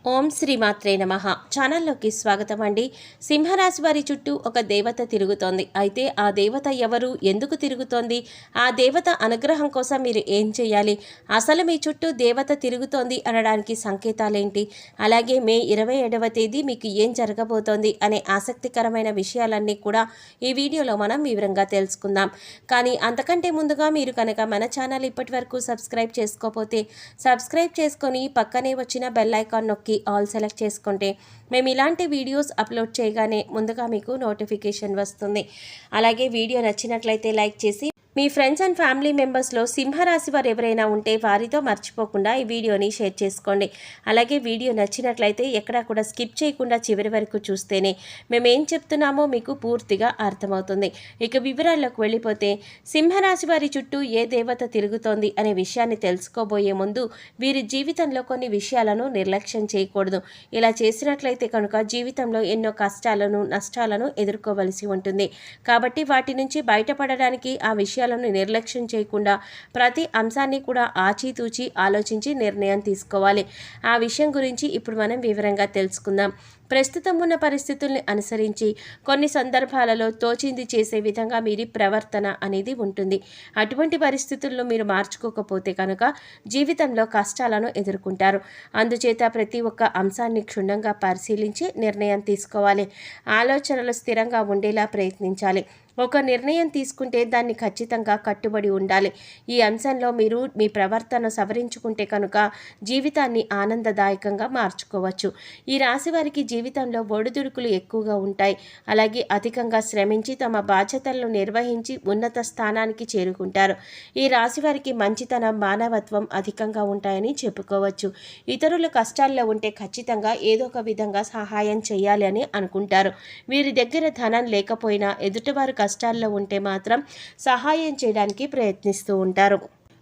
ఓం శ్రీ మాత్రే నమః. ఛానల్లోకి స్వాగతం అండి. సింహరాశి వారి చుట్టూ ఒక దేవత తిరుగుతోంది. అయితే ఆ దేవత ఎవరు, ఎందుకు తిరుగుతోంది, ఆ దేవత అనుగ్రహం కోసం మీరు ఏం చేయాలి, అసలు మీ చుట్టూ దేవత తిరుగుతోంది అనడానికి సంకేతాలేంటి, అలాగే మే 27వ తేదీ మీకు ఏం జరగబోతోంది అనే ఆసక్తికరమైన విషయాలన్నీ కూడా ఈ వీడియోలో మనం వివరంగా తెలుసుకుందాం. కానీ అంతకంటే ముందుగా మీరు కనుక మన ఛానల్ ఇప్పటి వరకు సబ్స్క్రైబ్ చేసుకోకపోతే సబ్స్క్రైబ్ చేసుకొని పక్కనే వచ్చిన బెల్ ఐకాన్ నొక్కి ఆల్ సెలెక్ట్ చేసుకుంటే మేము ఇలాంటి వీడియోస్ అప్లోడ్ చేయగానే ముందుగా మీకు నోటిఫికేషన్ వస్తుంది. అలాగే వీడియో నచ్చినట్లయితే లైక్ చేసి మీ ఫ్రెండ్స్ అండ్ ఫ్యామిలీ మెంబర్స్లో సింహరాశి వారు ఎవరైనా ఉంటే వారితో మర్చిపోకుండా ఈ వీడియోని షేర్ చేసుకోండి. అలాగే వీడియో నచ్చినట్లయితే ఎక్కడా కూడా స్కిప్ చేయకుండా చివరి వరకు చూస్తేనే మేము ఏం చెప్తున్నామో మీకు పూర్తిగా అర్థమవుతుంది. ఇక వివరాల్లోకి వెళ్ళిపోతే సింహరాశి వారి చుట్టూ ఏ దేవత తిరుగుతోంది అనే విషయాన్ని తెలుసుకోబోయే ముందు వీరి జీవితంలో కొన్ని విషయాలను నిర్లక్ష్యం చేయకూడదు. ఇలా చేసినట్లయితే కనుక జీవితంలో ఎన్నో కష్టాలను నష్టాలను ఎదుర్కోవలసి ఉంటుంది. కాబట్టి వాటి నుంచి బయటపడడానికి ఆ విషయాలను నిర్లక్ష్యం చేయకుండా ప్రతి అంశాన్ని కూడా ఆచితూచి ఆలోచించి నిర్ణయం తీసుకోవాలి. ఆ విషయం గురించి ఇప్పుడు మనం వివరంగా తెలుసుకుందాం. ప్రస్తుతం ఉన్న పరిస్థితుల్ని అనుసరించి కొన్ని సందర్భాలలో తోచింది చేసే విధంగా మీరి ప్రవర్తన అనేది ఉంటుంది. అటువంటి పరిస్థితుల్లో మీరు మార్చుకోకపోతే కనుక జీవితంలో కష్టాలను ఎదుర్కొంటారు. అందుచేత ప్రతి ఒక్క అంశాన్ని క్షుణ్ణంగా పరిశీలించి నిర్ణయం తీసుకోవాలి. ఆలోచనలు స్థిరంగా ఉండేలా ప్రయత్నించాలి. ఒక నిర్ణయం తీసుకుంటే దాన్ని ఖచ్చితంగా కట్టుబడి ఉండాలి. ఈ అంశంలో మీరు మీ ప్రవర్తన సవరించుకుంటే కనుక జీవితాన్ని ఆనందదాయకంగా మార్చుకోవచ్చు. ఈ రాశి వారికి జీవితంలో ఒడిదుడుకులు ఎక్కువగా ఉంటాయి. అలాగే అధికంగా శ్రమించి తమ బాధ్యతలను నిర్వహించి ఉన్నత స్థానానికి చేరుకుంటారు. ఈ రాశి వారికి మంచితనం, మానవత్వం అధికంగా ఉంటాయని చెప్పుకోవచ్చు. ఇతరుల కష్టాల్లో ఉంటే ఖచ్చితంగా ఏదో ఒక విధంగా సహాయం చేయాలి అని అనుకుంటారు. వీరి దగ్గర ధనం లేకపోయినా ఎదుటివారు కష్టాల్లో ఉంటే మాత్రం సహాయం చేయడానికి ప్రయత్నిస్తూ ఉంటారు.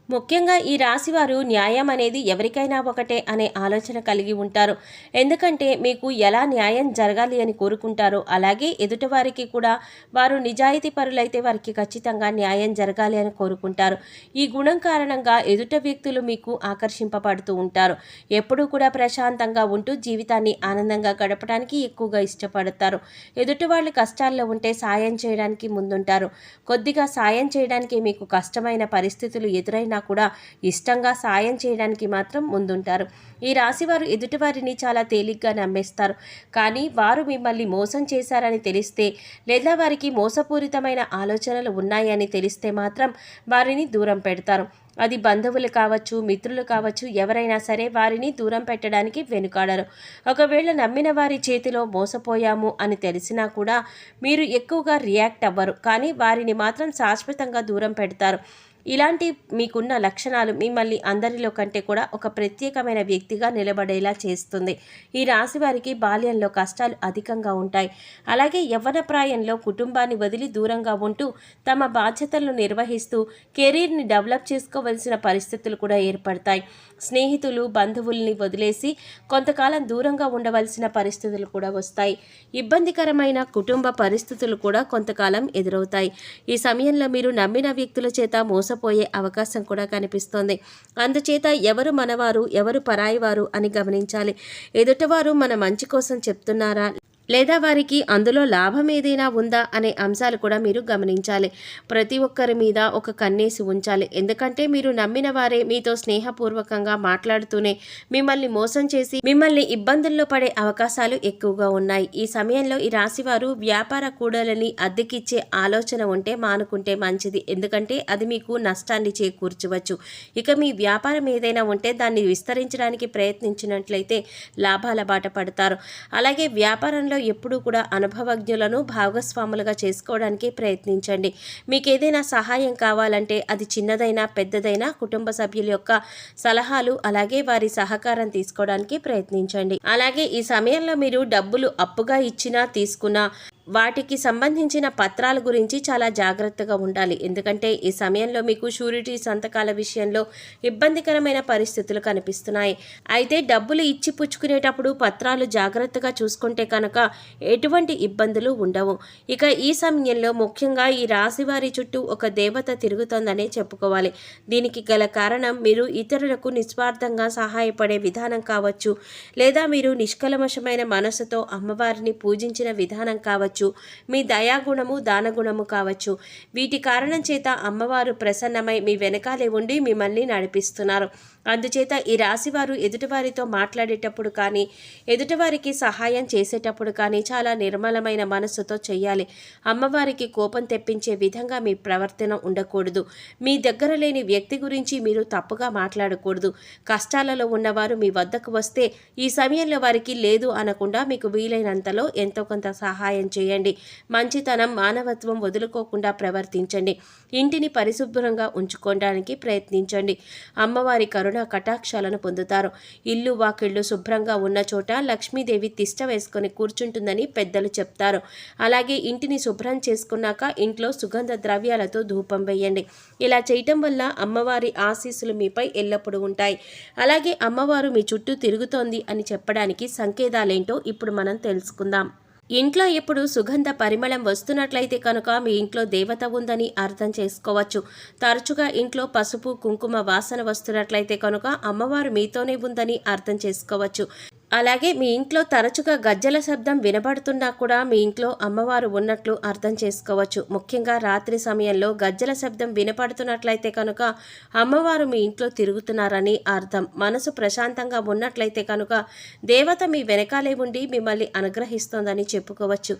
ముఖ్యంగా ఈ రాశివారు న్యాయం అనేది ఎవరికైనా ఒకటే అనే ఆలోచన కలిగి ఉంటారు. ఎందుకంటే మీకు ఎలా న్యాయం జరగాలి అని కోరుకుంటారో అలాగే ఎదుటివారికి కూడా వారు నిజాయితీ పరులైతే వారికి ఖచ్చితంగా న్యాయం జరగాలి అని కోరుకుంటారు. ఈ గుణం కారణంగా ఎదుట వ్యక్తులు మీకు ఆకర్షింపబడుతూ ఉంటారు. ఎప్పుడూ కూడా ప్రశాంతంగా ఉంటూ జీవితాన్ని ఆనందంగా గడపడానికి ఎక్కువగా ఇష్టపడతారు. ఎదుటి వాళ్ళు కష్టాల్లో ఉంటే సాయం చేయడానికి ముందుంటారు. కొద్దిగా సాయం చేయడానికి మీకు కష్టమైన పరిస్థితులు ఎదురైనా కూడా ఇష్టంగా సాయం చేయడానికి మాత్రం ముందుంటారు. ఈ రాశివారు ఎదుటివారిని చాలా తేలిగ్గా నమ్మేస్తారు. కానీ వారు మిమ్మల్ని మోసం చేశారని తెలిస్తే లేదా వారికి మోసపూరితమైన ఆలోచనలు ఉన్నాయని తెలిస్తే మాత్రం వారిని దూరం పెడతారు. అది బంధువులు కావచ్చు, మిత్రులు కావచ్చు, ఎవరైనా సరే వారిని దూరం పెట్టడానికి వెనుకాడరు. ఒకవేళ నమ్మిన వారి చేతిలో మోసపోయాము అని తెలిసినా కూడా మీరు ఎక్కువగా రియాక్ట్ అవ్వరు. కానీ వారిని మాత్రం శాశ్వతంగా దూరం పెడతారు. ఇలాంటి మీకున్న లక్షణాలు మిమ్మల్ని అందరిలో కంటే కూడా ఒక ప్రత్యేకమైన వ్యక్తిగా నిలబడేలా చేస్తుంది. ఈ రాశి వారికి బాల్యంలో కష్టాలు అధికంగా ఉంటాయి. అలాగే యవ్వన ప్రాయంలో కుటుంబాన్ని వదిలి దూరంగా ఉంటూ తమ బాధ్యతలను నిర్వహిస్తూ కెరీర్ని డెవలప్ చేసుకోవలసిన పరిస్థితులు కూడా ఏర్పడతాయి. స్నేహితులు, బంధువుల్ని వదిలేసి కొంతకాలం దూరంగా ఉండవలసిన పరిస్థితులు కూడా వస్తాయి. ఇబ్బందికరమైన కుటుంబ పరిస్థితులు కూడా కొంతకాలం ఎదురవుతాయి. ఈ సమయంలో మీరు నమ్మిన వ్యక్తుల చేత మోసపోయే అవకాశం కూడా కనిపిస్తోంది. అందుచేత ఎవరు మనవారు, ఎవరు పరాయివారు అని గమనించాలి. ఎదుటివారు మన మంచి కోసం చెప్తున్నారా లేదా వారికి అందులో లాభం ఏదైనా ఉందా అనే అంశాలు కూడా మీరు గమనించాలి. ప్రతి ఒక్కరి మీద ఒక కన్నేసి ఉంచాలి. ఎందుకంటే మీరు నమ్మిన వారే మీతో స్నేహపూర్వకంగా మాట్లాడుతూనే మిమ్మల్ని మోసం చేసి మిమ్మల్ని ఇబ్బందుల్లో పడే అవకాశాలు ఎక్కువగా ఉన్నాయి. ఈ సమయంలో ఈ రాశివారు వ్యాపార కూడలని అద్దెకిచ్చే ఆలోచన ఉంటే మానుకుంటే మంచిది. ఎందుకంటే అది మీకు నష్టాన్ని చేకూర్చవచ్చు. ఇక మీ వ్యాపారం ఏదైనా ఉంటే దాన్ని విస్తరించడానికి ప్రయత్నించినట్లయితే లాభాల బాట పడతారు. అలాగే వ్యాపారంలో ఎప్పుడూ కూడా అనుభవజ్ఞులను భాగస్వాములుగా చేసుకోవడానికి ప్రయత్నించండి. మీకు ఏదైనా సహాయం కావాలంటే అది చిన్నదైనా పెద్దదైనా కుటుంబ సభ్యుల యొక్క సలహాలు అలాగే వారి సహకారం తీసుకోవడానికి ప్రయత్నించండి. అలాగే ఈ సమయంలో మీరు డబ్బులు అప్పుగా ఇచ్చినా తీసుకున్నా వాటికి సంబంధించిన పత్రాల గురించి చాలా జాగ్రత్తగా ఉండాలి. ఎందుకంటే ఈ సమయంలో మీకు షూరిటీ సంతకాల విషయంలో ఇబ్బందికరమైన పరిస్థితులు కనిపిస్తున్నాయి. అయితే డబ్బులు ఇచ్చి పుచ్చుకునేటప్పుడు పత్రాలు జాగ్రత్తగా చూసుకుంటే కనుక ఎటువంటి ఇబ్బందులు ఉండవు. ఇక ఈ సమయంలో ముఖ్యంగా ఈ రాశి వారి చుట్టూ ఒక దేవత తిరుగుతోందనే చెప్పుకోవాలి. దీనికి గల కారణం మీరు ఇతరులకు నిస్వార్థంగా సహాయపడే విధానం కావచ్చు, లేదా మీరు నిష్కల్మషమైన మనసుతో అమ్మవారిని పూజించిన విధానం కావచ్చు, మీ దయాగుణము దానగుణము కావచ్చు. వీటి కారణం చేత అమ్మవారు ప్రసన్నమై మీ వెనకాలే ఉండి మిమ్మల్ని నడిపిస్తున్నారు. అందుచేత ఈ రాశివారు ఎదుటివారితో మాట్లాడేటప్పుడు కానీ ఎదుటివారికి సహాయం చేసేటప్పుడు కానీ చాలా నిర్మలమైన మనస్సుతో చేయాలి. అమ్మవారికి కోపం తెప్పించే విధంగా మీ ప్రవర్తన ఉండకూడదు. మీ దగ్గర లేని వ్యక్తి గురించి మీరు తప్పుగా మాట్లాడకూడదు. కష్టాలలో ఉన్నవారు మీ వద్దకు వస్తే ఈ సమయంలో వారికి లేదు అనకుండా మీకు వీలైనంతలో ఎంతో కొంత సహాయం చేయండి. మంచితనం మానవత్వం వదులుకోకుండా ప్రవర్తించండి. ఇంటిని పరిశుభ్రంగా ఉంచుకోవడానికి ప్రయత్నించండి. అమ్మవారి కరుణ కటాక్షాలను పొందుతారు. ఇల్లు వాకిళ్ళు శుభ్రంగా ఉన్న చోట లక్ష్మీదేవి తిష్ట వేసుకొని కూర్చుంటుందని పెద్దలు చెప్తారు. అలాగే ఇంటిని శుభ్రం చేసుకున్నాక ఇంట్లో సుగంధ ద్రవ్యాలతో ధూపం వేయండి. ఇలా చేయటం వల్ల అమ్మవారి ఆశీస్సులు మీపై ఎల్లప్పుడూ ఉంటాయి. అలాగే అమ్మవారు మీ చుట్టూ తిరుగుతోంది అని చెప్పడానికి సంకేతాలేంటో ఇప్పుడు మనం తెలుసుకుందాం. ఇంట్లో ఎప్పుడు సుగంధ పరిమళం వస్తున్నట్లయితే కనుక మీ ఇంట్లో దేవత ఉందని అర్థం చేసుకోవచ్చు. తరచుగా ఇంట్లో పసుపు కుంకుమ వాసన వస్తున్నట్లయితే కనుక అమ్మవారు మీతోనే ఉందని అర్థం చేసుకోవచ్చు. అలాగే మీ ఇంట్లో తరచుగా గజ్జల శబ్దం వినబడుతున్నా కూడా మీ ఇంట్లో అమ్మవారు ఉన్నట్లు అర్థం చేసుకోవచ్చు. ముఖ్యంగా రాత్రి సమయంలో గజ్జల శబ్దం వినపడుతున్నట్లయితే కనుక అమ్మవారు మీ ఇంట్లో తిరుగుతున్నారని అర్థం. మనసు ప్రశాంతంగా ఉన్నట్లయితే కనుక దేవత మీ వెనకాలే ఉండి మిమ్మల్ని అనుగ్రహిస్తోందని చెప్పుకోవచ్చు.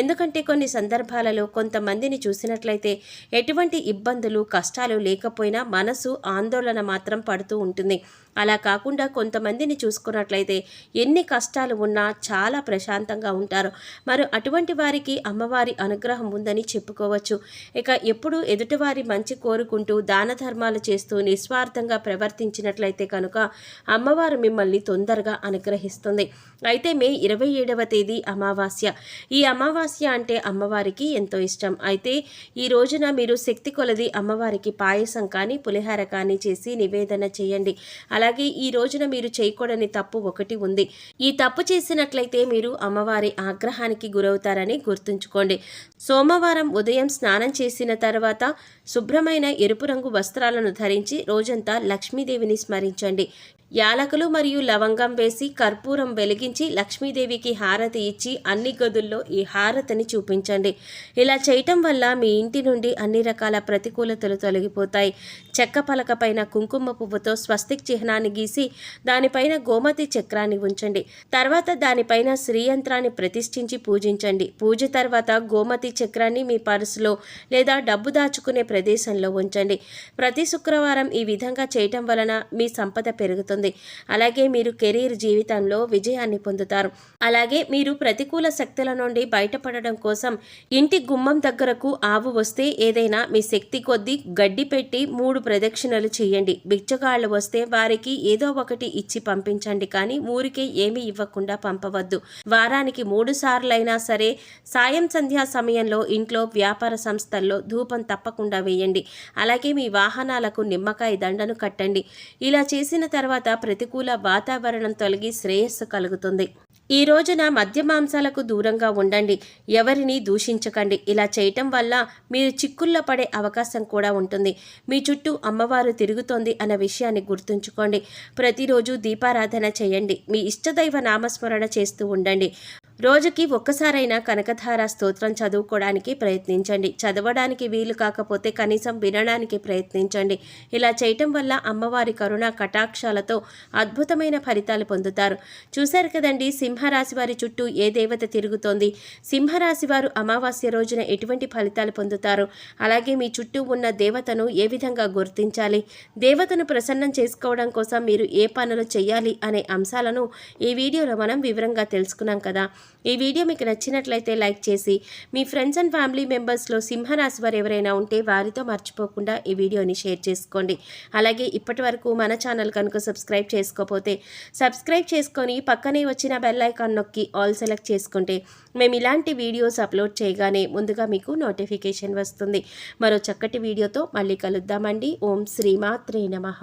ఎందుకంటే కొన్ని సందర్భాలలో కొంతమందిని చూసినట్లయితే ఎటువంటి ఇబ్బందులు కష్టాలు లేకపోయినా మనసు ఆందోళన మాత్రం పడుతూ ఉంటుంది. అలా కాకుండా కొంతమందిని చూసుకున్నట్లయితే ఎన్ని కష్టాలు ఉన్నా చాలా ప్రశాంతంగా ఉంటారు. మరి అటువంటి వారికి అమ్మవారి అనుగ్రహం ఉందని చెప్పుకోవచ్చు. ఇక ఎప్పుడూ ఎదుటివారి మంచి కోరుకుంటూ దాన ధర్మాలు చేస్తూ నిస్వార్థంగా ప్రవర్తించినట్లయితే కనుక అమ్మవారు మిమ్మల్ని తొందరగా అనుగ్రహిస్తుంది. అయితే మే 27వ తేదీ అమావాస్య. ఈ అమావాస్య అంటే అమ్మవారికి ఎంతో ఇష్టం. అయితే ఈ రోజున మీరు శక్తి కొలది అమ్మవారికి పాయసం కానీ పులిహార కానీ చేసి నివేదన చేయండి. అలాగే ఈ రోజున మీరు చేయకూడని తప్పు ఒకటి ఉంది. ఈ తప్పు చేసినట్లయితే మీరు అమ్మవారి ఆగ్రహానికి గురవుతారని గుర్తుంచుకోండి. సోమవారం ఉదయం స్నానం చేసిన తర్వాత శుభ్రమైన ఎరుపు రంగు వస్త్రాలను ధరించి రోజంతా లక్ష్మీదేవిని స్మరించండి. యాలకులు మరియు లవంగం వేసి కర్పూరం వెలిగించి లక్ష్మీదేవికి హారతి ఇచ్చి అన్ని గదుల్లో ఈ హారతిని చూపించండి. ఇలా చేయటం వల్ల మీ ఇంటి నుండి అన్ని రకాల ప్రతికూలతలు తొలగిపోతాయి. చెక్క పలక పైన కుంకుమ పువ్వుతో స్వస్తిక్ చిహ్నాన్ని గీసి దానిపైన గోమతి చక్రాన్ని ఉంచండి. తర్వాత దానిపైన శ్రీయంత్రాన్ని ప్రతిష్ఠించి పూజించండి. పూజ తర్వాత గోమతి చక్రాన్ని మీ పర్సులో లేదా డబ్బు దాచుకునే ప్రదేశంలో ఉంచండి. ప్రతి శుక్రవారం ఈ విధంగా చేయటం వలన మీ సంపద పెరుగుతుంది. అలాగే మీరు కెరీర్ జీవితంలో విజయాన్ని పొందుతారు. అలాగే మీరు ప్రతికూల శక్తుల నుండి బయటపడడం కోసం ఇంటి గుమ్మం దగ్గరకు ఆవు వస్తే ఏదైనా మీ శక్తి కొద్దీ గడ్డి పెట్టి 3 ప్రదక్షిణలు చేయండి. బిచ్చగాళ్ళు వస్తే వారికి ఏదో ఒకటి ఇచ్చి పంపించండి, కానీ ఊరికే ఏమీ ఇవ్వకుండా పంపవద్దు. వారానికి 3 సార్లైనా సరే సాయం సంధ్యా సమయంలో ఇంట్లో వ్యాపార సంస్థల్లో ధూపం తప్పకుండా వేయండి. అలాగే మీ వాహనాలకు నిమ్మకాయ దండను కట్టండి. ఇలా చేసిన తర్వాత ప్రతికూల వాతావరణం తొలగి శ్రేయస్సు కలుగుతుంది. ఈ రోజున మద్య మాంసాలకు దూరంగా ఉండండి. ఎవరిని దూషించకండి. ఇలా చేయటం వల్ల మీరు చిక్కుల్లో పడే అవకాశం కూడా ఉంటుంది. మీ చుట్టూ అమ్మవారు తిరుగుతోంది అన్న విషయాన్ని గుర్తుంచుకోండి. ప్రతిరోజు దీపారాధన చేయండి. మీ ఇష్టదైవ నామస్మరణ చేస్తూ ఉండండి. రోజుకి ఒక్కసారైనా కనకధార స్తోత్రం చదువుకోవడానికి ప్రయత్నించండి. చదవడానికి వీలు కాకపోతే కనీసం వినడానికి ప్రయత్నించండి. ఇలా చేయటం వల్ల అమ్మవారి కరుణ కటాక్షాలతో అద్భుతమైన ఫలితాలు పొందుతారు. చూశారు కదండి, సింహరాశి వారి చుట్టూ ఏ దేవత తిరుగుతోంది, సింహరాశి వారు అమావాస్య రోజున ఎటువంటి ఫలితాలు పొందుతారు, అలాగే మీ చుట్టూ ఉన్న దేవతను ఏ విధంగా గుర్తించాలి, దేవతను ప్రసన్నం చేసుకోవడం కోసం మీరు ఏ పనులు చేయాలి అనే అంశాలను ఈ వీడియోలో మనం వివరంగా తెలుసుకున్నాం కదా. ఈ వీడియో మీకు నచ్చినట్లయితే లైక్ చేసి మీ ఫ్రెండ్స్ అండ్ ఫ్యామిలీ మెంబర్స్లో సింహరాశి వారు ఎవరైనా ఉంటే వారితో మర్చిపోకుండా ఈ వీడియోని షేర్ చేసుకోండి. అలాగే ఇప్పటి వరకు మన ఛానల్ కనుక సబ్స్క్రైబ్ చేసుకోకపోతే సబ్స్క్రైబ్ చేసుకొని పక్కనే వచ్చిన బెల్ ఐకాన్ నొక్కి ఆల్ సెలెక్ట్ చేసుకుంటే మేము ఇలాంటి వీడియోస్ అప్లోడ్ చేయగానే ముందుగా మీకు నోటిఫికేషన్ వస్తుంది. మరో చక్కటి వీడియోతో మళ్ళీ కలుద్దామండి. ఓం శ్రీమాత్రే నమః.